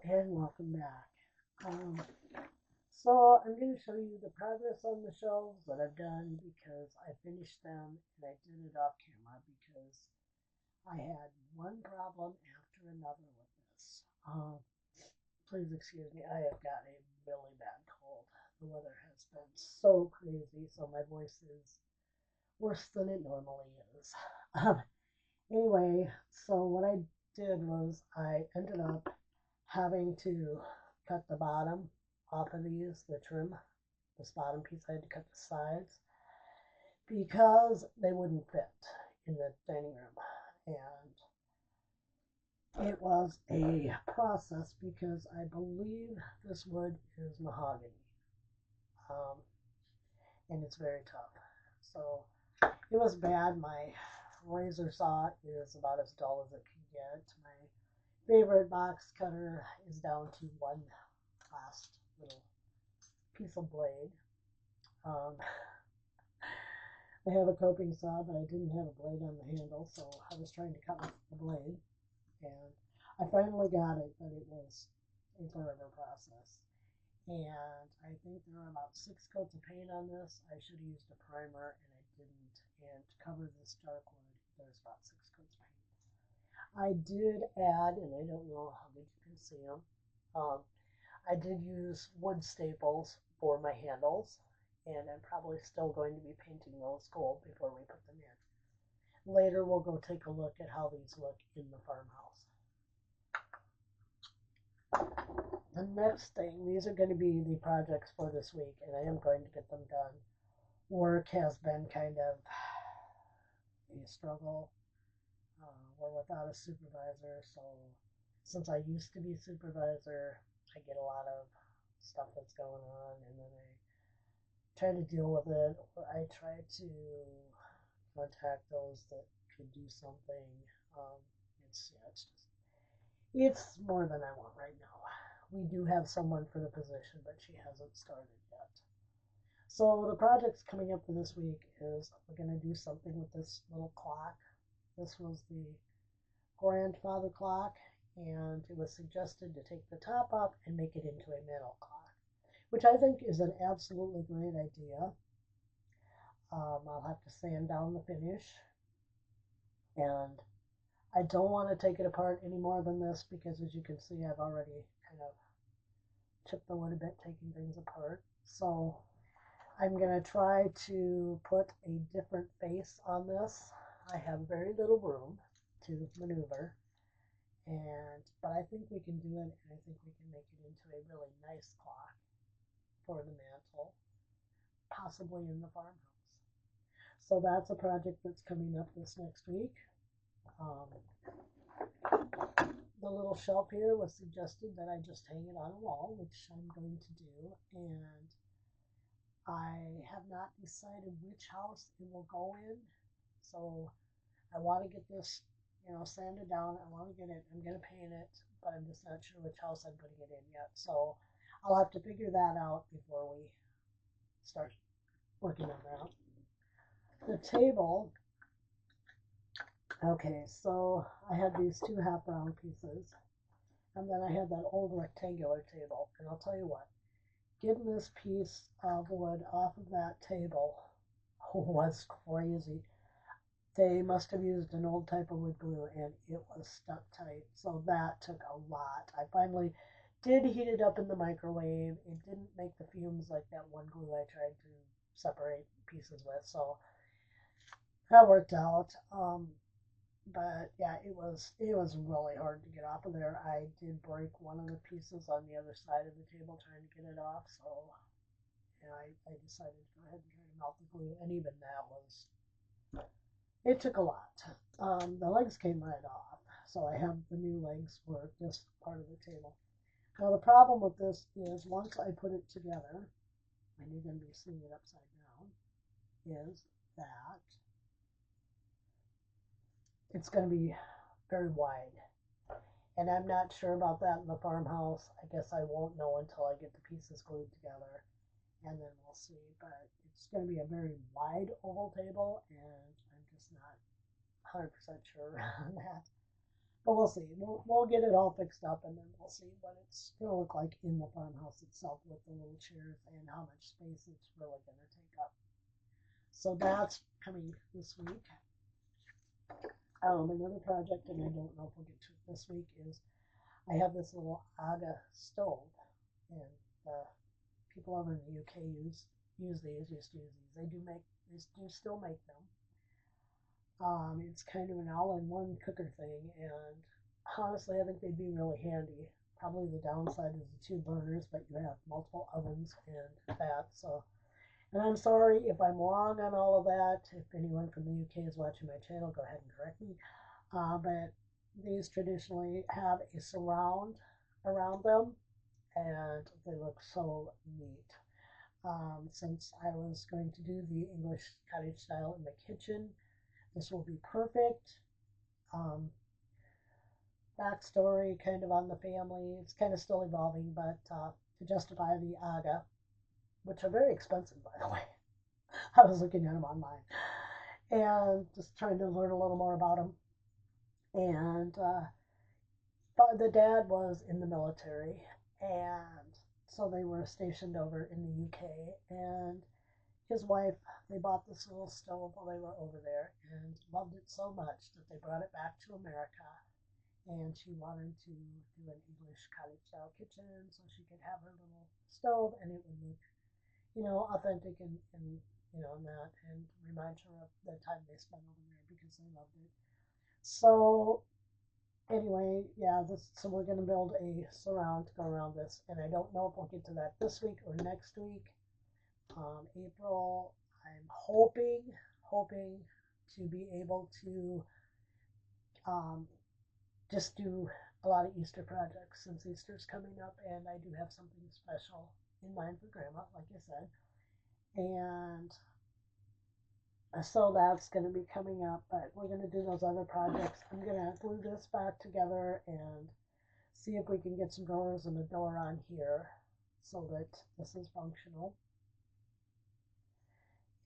and welcome back. So I'm going to show you the progress on the shelves that I've done because I finished them and I did it off camera because I had one problem after another with this. Please excuse me, I have got a really bad cold. The weather has been so crazy, so my voice is worse than it normally is. Anyway, so what I did was I ended up having to cut the bottom off of these, the trim, this bottom piece. I had to cut the sides because they wouldn't fit in the dining room. And it was a process because I believe this wood is mahogany. Um, and it's very tough. So it was bad. My razor saw is about as dull as it can get. My favorite box cutter is down to one last little piece of blade. I have a coping saw, but I didn't have a blade on the handle, so I was trying to cut with the blade. And I finally got it, but it was a forever process. And I think there are about 6 coats of paint on this. I should have used a primer, and I didn't. And to cover this dark wood, there's about 6 coats of paint. I did add, and I don't know how good you can see them, I did use wood staples for my handles, and I'm probably still going to be painting those gold before we put them in. Later we'll go take a look at how these look in the farmhouse. The next thing, these are going to be the projects for this week, and I am going to get them done. Work has been kind of a struggle. We're without a supervisor, so since I used to be supervisor, I get a lot of stuff that's going on, and then I try to deal with it, or I try to contact those that could do something. It's more than I want right now. We do have someone for the position, but she hasn't started yet. So the project's coming up for this week is we're going to do something with this little clock. This was the grandfather clock, and it was suggested to take the top off and make it into a mantel clock, which I think is an absolutely great idea. I'll have to sand down the finish, and I don't want to take it apart any more than this because, as you can see, I've already kind of chipped the wood a bit, taking things apart. So I'm going to try to put a different face on this. I have very little room to maneuver, but I think we can do it, and I think we can make it into a really nice clock for the mantle, possibly in the farmhouse. So that's a project that's coming up this next week. The little shelf here was suggested that I just hang it on a wall, which I'm going to do, and I have not decided which house it will go in. So I want to get this, sanded down. I want to get it. I'm going to paint it, but I'm just not sure which house I'm putting it in yet. So I'll have to figure that out before we start working on that. The table. Okay, so I had these 2 half round pieces, and then I had that old rectangular table. And I'll tell you what, getting this piece of wood off of that table was crazy. They must have used an old type of wood glue, and it was stuck tight. So that took a lot. I finally did heat it up in the microwave. It didn't make the fumes like that one glue I tried to separate pieces with. So that worked out. But yeah, it was really hard to get off of there. I did break one of the pieces on the other side of the table trying to get it off. So I decided to go ahead and try to melt the glue, and even that was, it took a lot. The legs came right off, so I have the new legs for this part of the table. Now the problem with this is once I put it together, and you're going to be seeing it upside down, is that it's going to be very wide. And I'm not sure about that in the farmhouse. I guess I won't know until I get the pieces glued together, and then we'll see. But it's going to be a very wide oval table, and I'm just not 100% sure on that. But we'll see. We'll get it all fixed up, and then we'll see what it's going to look like in the farmhouse itself with the little chairs and how much space it's really going to take up. So that's coming this week. Another project, and I don't know if we'll get to it this week, is I have this little Aga stove, and people over in the UK used to use these. They do still make them. It's kind of an all-in-one cooker thing, and honestly, I think they'd be really handy. Probably the downside is the two burners, but you have multiple ovens and that. So, and I'm sorry if I'm wrong on all of that. If anyone from the UK is watching my channel, go ahead and correct me. But these traditionally have a surround around them, and they look so neat. Since I was going to do the English cottage style in the kitchen, this will be perfect. Um, Backstory kind of on the family. It's kind of still evolving, but to justify the Aga, which are very expensive, by the way. I was looking at them online and just trying to learn a little more about them. And the dad was in the military, and so they were stationed over in the UK. And his wife, they bought this little stove while they were over there and loved it so much that they brought it back to America. And she wanted to do an English cottage style kitchen so she could have her little stove and it would look, authentic and and that, and remind her of the time they spent over there because they loved it. So anyway, yeah, so we're gonna build a surround to go around this, and I don't know if we'll get to that this week or next week. April, I'm hoping to be able to just do a lot of Easter projects since Easter's coming up, and I do have something special in mind for Grandma, like I said. And so that's going to be coming up, but we're going to do those other projects. I'm going to glue this back together and see if we can get some drawers and a door on here so that this is functional.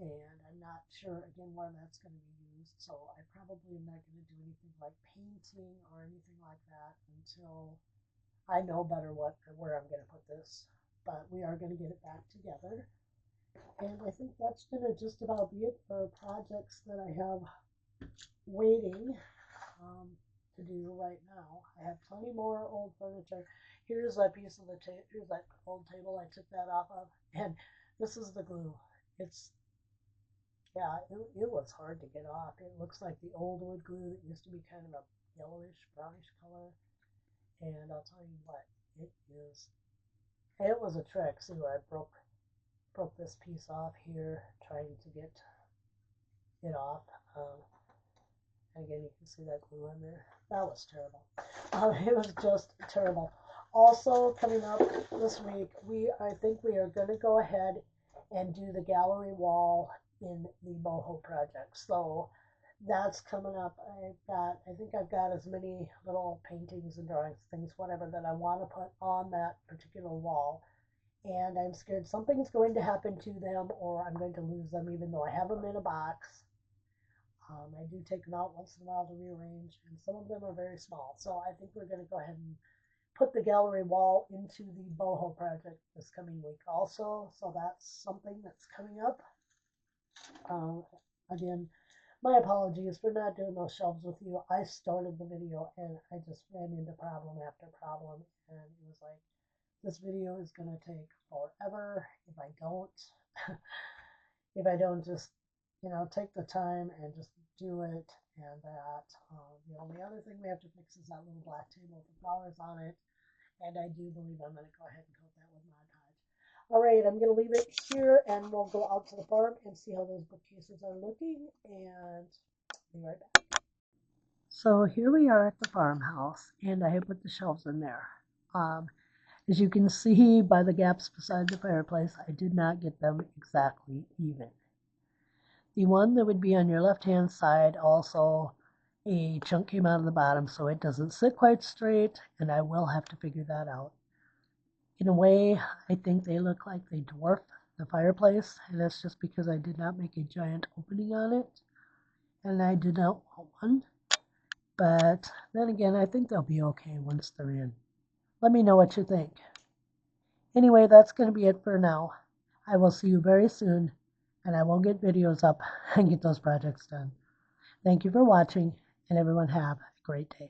And I'm not sure, again, where that's going to be used, so I probably am not going to do anything like painting or anything like that until I know better where I'm going to put this. But we are going to get it back together. And I think that's going to just about be it for projects that I have waiting to do right now. I have plenty more old furniture. Here's that piece of here's that old table I took that off of. And this is the glue. It was hard to get off. It looks like the old wood glue that used to be kind of a yellowish, brownish color. And I'll tell you what, it was a trick. See where I broke this piece off here, trying to get it off. Again, you can see that glue in there. That was terrible. It was just terrible. Also, coming up this week, I think we are going to go ahead and do the gallery wall in the boho project. So that's coming up. I think I've got as many little paintings and drawings, things, whatever, that I want to put on that particular wall. And I'm scared something's going to happen to them or I'm going to lose them, even though I have them in a box. I do take them out once in a while to rearrange, and some of them are very small. So I think we're going to go ahead and put the gallery wall into the boho project this coming week also. So that's something that's coming up. Again, my apologies for not doing those shelves with you. I started the video and I just ran into problem after problem, and it was like, this video is going to take forever if I don't just, take the time and just do it. And that the only other thing we have to fix is that little black table with the flowers on it. And I do believe I'm going to go ahead and coat that with Mod Podge. All right, I'm going to leave it here and we'll go out to the farm and see how those bookcases are looking, and be right back. So here we are at the farmhouse, and I have put the shelves in there. As you can see by the gaps beside the fireplace, I did not get them exactly even. The one that would be on your left-hand side, also a chunk came out of the bottom, so it doesn't sit quite straight, and I will have to figure that out. In a way, I think they look like they dwarf the fireplace, and that's just because I did not make a giant opening on it, and I did not want one. But then again, I think they'll be okay once they're in. Let me know what you think. Anyway, that's going to be it for now. I will see you very soon, and I will get videos up and get those projects done. Thank you for watching, and everyone have a great day.